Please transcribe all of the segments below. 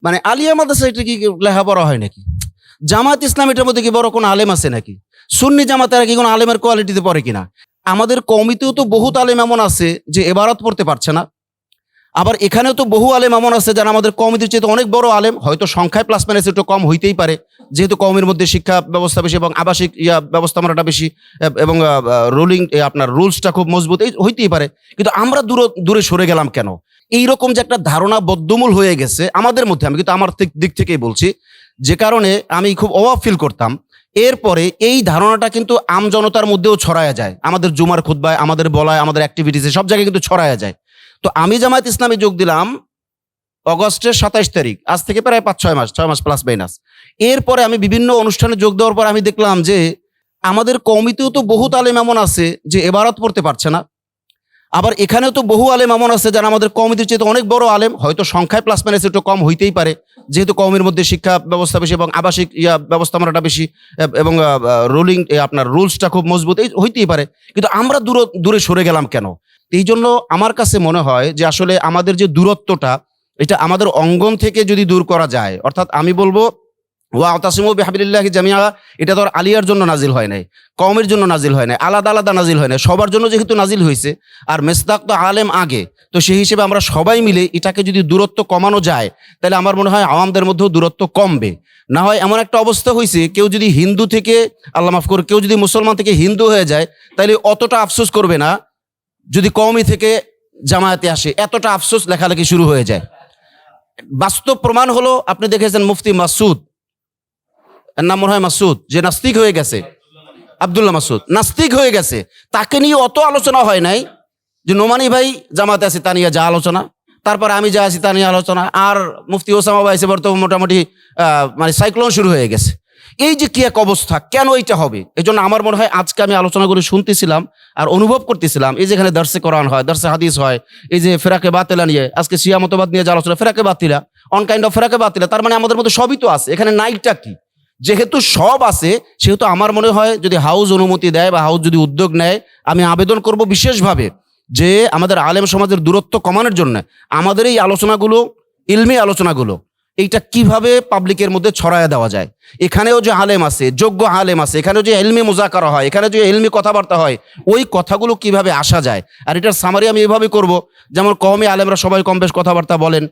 মানে আলিয়া মাদ্রাসা এটা কি লেখাপড়া হয় নাকি? জামাত ইসলাম এটার মধ্যে কি বড় কোনো আলেম আছে নাকি? সুন্নি জামাতেরা কি কোনো আলেমের কোয়ালিটিতে পড়ে কিনা? আমাদের কমিতেও তো বহুত আলেম এমন আছে যে এবারত পড়তে পারছে না। আবার এখানেও তো বহু আলেম এমন আছে যারা আমাদের কমিটির চেয়ে অনেক বড় আলেম, হয়তো সংখ্যায় প্লাস মাইনাস একটু কম হইতেই পারে, যেহেতু কমের মধ্যে শিক্ষা ব্যবস্থা বেশি এবং আবাসিক ব্যবস্থাপনাটা বেশি এবং রুলিং আপনার রুলসটা খুব মজবুত, এই হইতেই পারে। কিন্তু আমরা দূরে সরে গেলাম কেন? এইরকম যে একটা ধারণা বদ্ধমূল হয়ে গেছে আমাদের মধ্যে, আমি কিন্তু আমার দিক থেকেই বলছি, যে কারণে আমি খুব অভাব ফিল করতাম। এরপরে এই ধারণাটা কিন্তু আমজনতার মধ্যেও ছড়ায়া যায়, আমাদের জুমার খুতবায়, আমাদের বলায়, আমাদের অ্যাক্টিভিটিসে, সব জায়গায় কিন্তু ছড়ায়া যায়। তো আমি জামায়াত ইসলামে যোগ দিলাম অগস্টের 27 তারিখ, আজ থেকে প্রায় 6 মাস প্লাস মাইনাস। এরপরে আমি বিভিন্ন অনুষ্ঠানে যোগ দেওয়ার পর আমি দেখলাম যে আমাদের কমিতেও তো বহুত আলেম এমন আছে যে এবারত পড়তে পারছে না। আবার এখানেও তো বহু আলেম এমন আছে যারা আমাদের কমিটির চেয়ে অনেক বড় আলেম, হয়তো সংখ্যায় প্লাস মাইনাস একটু কম হইতেই পারে, যেহেতু কমের মধ্যে শিক্ষা ব্যবস্থা বেশি এবং আবাসিক ব্যবস্থাপনাটা বেশি এবং রুলিং আপনার রুলসটা খুব মজবুত, এই হইতেই পারে। কিন্তু আমরা দূরে সরে গেলাম কেন? এই জন্য আমার কাছে মনে হয় যে আসলে আমাদের যে দূরত্বটা, এটা আমাদের অঙ্গন থেকে যদি দূর করা যায়, অর্থাৎ আমি বলবো ওয়াতাসিমু বিহাবিলিল্লাহি জামিআ, এটা তো আর আলিয়ার জন্য নাজিল হয় নাই, কওমের জন্য নাজিল হয় নাই, আলাদা আলাদা নাজিল হয় নাই, সবার জন্য যেহেতু নাজিল হয়েছে। আর মেসদাক তো আলেম আগে, তো সেই হিসেবে আমরা সবাই মিলে এটাকে যদি দূরত্ব কমানো যায়, তাহলে আমার মনে হয় আওয়ামদের মধ্যেও দূরত্ব কমবে। না হয় এমন একটা অবস্থা হয়েছে, কেউ যদি হিন্দু থেকে, আল্লাহ মাফ করে, কেউ যদি মুসলমান থেকে হিন্দু হয়ে যায়, তাহলে অতটা আফসোস করবে না যদি কওমি থেকে জামায়াতে আসে, এতটা আফসোস লেখালেখি শুরু হয়ে যায়। বাস্তব প্রমাণ হলো, আপনি দেখেছেন মুফতি মাসুদ, এর নাম মনে হয় মাসুদ, যে নাস্তিক হয়ে গেছে, আব্দুল্লাহ মাসুদ নাস্তিক হয়ে গেছে, তাকে নিয়ে অত আলোচনা হয় নাই। যে নোমানি ভাই জামাতে আছে তা নিয়ে যা আলোচনা, তারপর আমি যা আছি তা নিয়ে আলোচনা, আর মুফতি ওসামা ভাই এসে বর্তমান মোটামুটি মানে সাইক্লোন শুরু হয়ে গেছে। এই যে কি এক অবস্থা, কেন এইটা হবে? এই জন্য আমার মনে হয় আজকে আমি আলোচনাগুলো শুনতেছিলাম আর অনুভব করতেছিলাম, এই যেখানে দর্শে কোরআন হয়, দর্শে হাদিস হয়, এই যে ফেরাকে বাতিলা নিয়ে আজকে শিয়া মতবাদ নিয়ে যে আলোচনা, ফেরাকে বাতিলা, অন কাইন্ড অফ ফেরাকে বাতিলা, তার মানে আমাদের মধ্যে সবই তো আছে, এখানে নাইটটা কি? যেহেতু সব আছে, সেহেতু আমার মনে হয় যদি হাউস অনুমতি দেয় বা হাউস যদি উদ্যোগ নেয়, আমি আবেদন করব বিশেষভাবে যে আমাদের আলেম সমাজের দূরত্ব কমানোর জন্য আমাদের এই আলোচনাগুলো, ইলমি আলোচনাগুলো, এইটা কিভাবে পাবলিকের মধ্যে ছড়ায় দেওয়া যায়। এখানেও যে আলেম আছে, যোগ্য আলেম আছে, এখানেও যে ইলমি মুজাকারা হয়, এখানে যে ইলমি কথাবার্তা হয়, ওই কথাগুলো কিভাবে আসা যায়। আর এটার সামারি আমি এইভাবে করব, যেমন কওমি আলেমরা সবাই কম বেশ কথাবার্তা বলেন,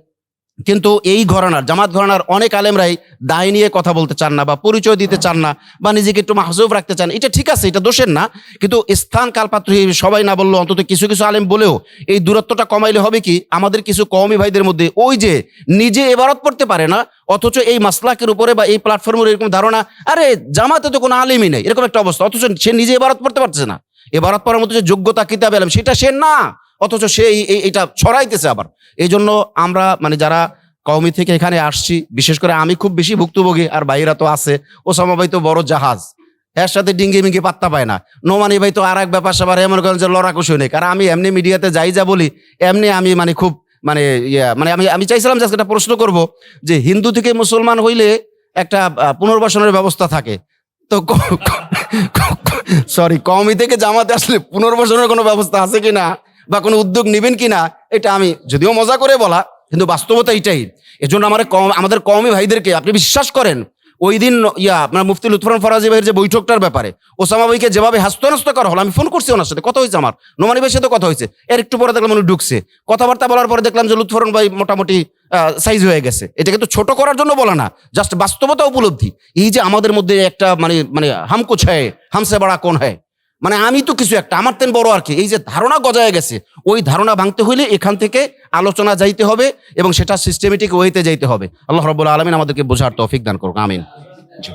কিন্তু এই ঘরানার, জামাত ঘরানার অনেক আলেমরাই দায় নিয়ে কথা বলতে চান না, বা পরিচয় দিতে চান না, বা নিজেকে একটু মাহজুব রাখতে চান। এটা ঠিক আছে, এটা দোষের না, কিন্তু স্থান কালপাত্র সবাই না বললো অন্তত কিছু কিছু আলেম বলেও এই দূরত্বটা কমাইলে হবে কি, আমাদের কিছু কওমি ভাইদের মধ্যে ওই যে নিজে এবারত পড়তে পারে না, অথচ এই মাসলাকের উপরে বা এই প্ল্যাটফর্মের এরকম ধারণা, আরে জামাতে তো কোনো আলেমই নেই, এরকম একটা অবস্থা, অথচ সে নিজে এবারত পড়তে পারছে না। এবারত পড়ার মতো যে যোগ্যতা কিতাবে আলেম, সেটা সে না, অথচ সে এইটা ছড়াইতেছে। আবার এই জন্য আমরা মানে যারা কওমি থেকে এখানে আসছি, বিশেষ করে আমি খুব বেশি ভুক্তভোগী, আর ভাইরা তো আছে, ওসামা ভাই তো বড় জাহাজ, এর সাথে ডিঙ্গি মিঙ্গি পাত্তা পায় না, নোমানি ভাই তো আর এক ব্যাপার স্যাপার, এমন করেন যে লড়াকুশি নেই। কারণ আমি এমনি মিডিয়াতে যাই যা বলি, এমনি আমি মানে খুব মানে মানে আমি চাইছিলাম যে আজকে একটা প্রশ্ন করব, যে হিন্দু থেকে মুসলমান হইলে একটা পুনর্বাসনের ব্যবস্থা থাকে, তো সরি, কওমি থেকে জামাতে আসলে পুনর্বাসনের কোনো ব্যবস্থা আছে কিনা বা কোনো উদ্যোগ নেবেন কিনা, এটা আমি যদিও মজা করে বলা, কিন্তু বাস্তবতা এইটাই। এজন্য আমাদের কওমি ভাইদেরকে, আপনি বিশ্বাস করেন ওই দিন আপনার মুফতি লুৎফর ফরাজি ভাইয়ের যে বৈঠকটার ব্যাপারে ওসামা ভাইকে যেভাবে হাস্যনস্ত করা হলো, আমি ফোন করছি, ওনার সাথে কথা হয়েছে, আমার নোমানি ভাইয়ের সাথে কথা হয়েছে, এর একটু পরে দেখলাম উনি ঢুকছে, কথাবার্তা বলার পরে দেখলাম যে লুৎফরন ভাই মোটামুটি সাইজ হয়ে গেছে। এটা কিন্তু ছোট করার জন্য বলা না, জাস্ট বাস্তবতা উপলব্ধি। এই যে আমাদের মধ্যে একটা মানে মানে হামকুছ হ্যায়, হামসে বড়া কোন হয়, মানে আমি তো কিছু একটা, আমার তেন বড় আর কি, এই যে ধারণা গজায় গেছে, ওই ধারণা ভাঙতে হইলে এখান থেকে আলোচনা যাইতে হবে এবং সেটা সিস্টেমেটিক ওয়েতে যাইতে হবে। আল্লাহ রাব্বুল আলামিন আমাদেরকে বোঝার তৌফিক দান করুক, আমিন। জি।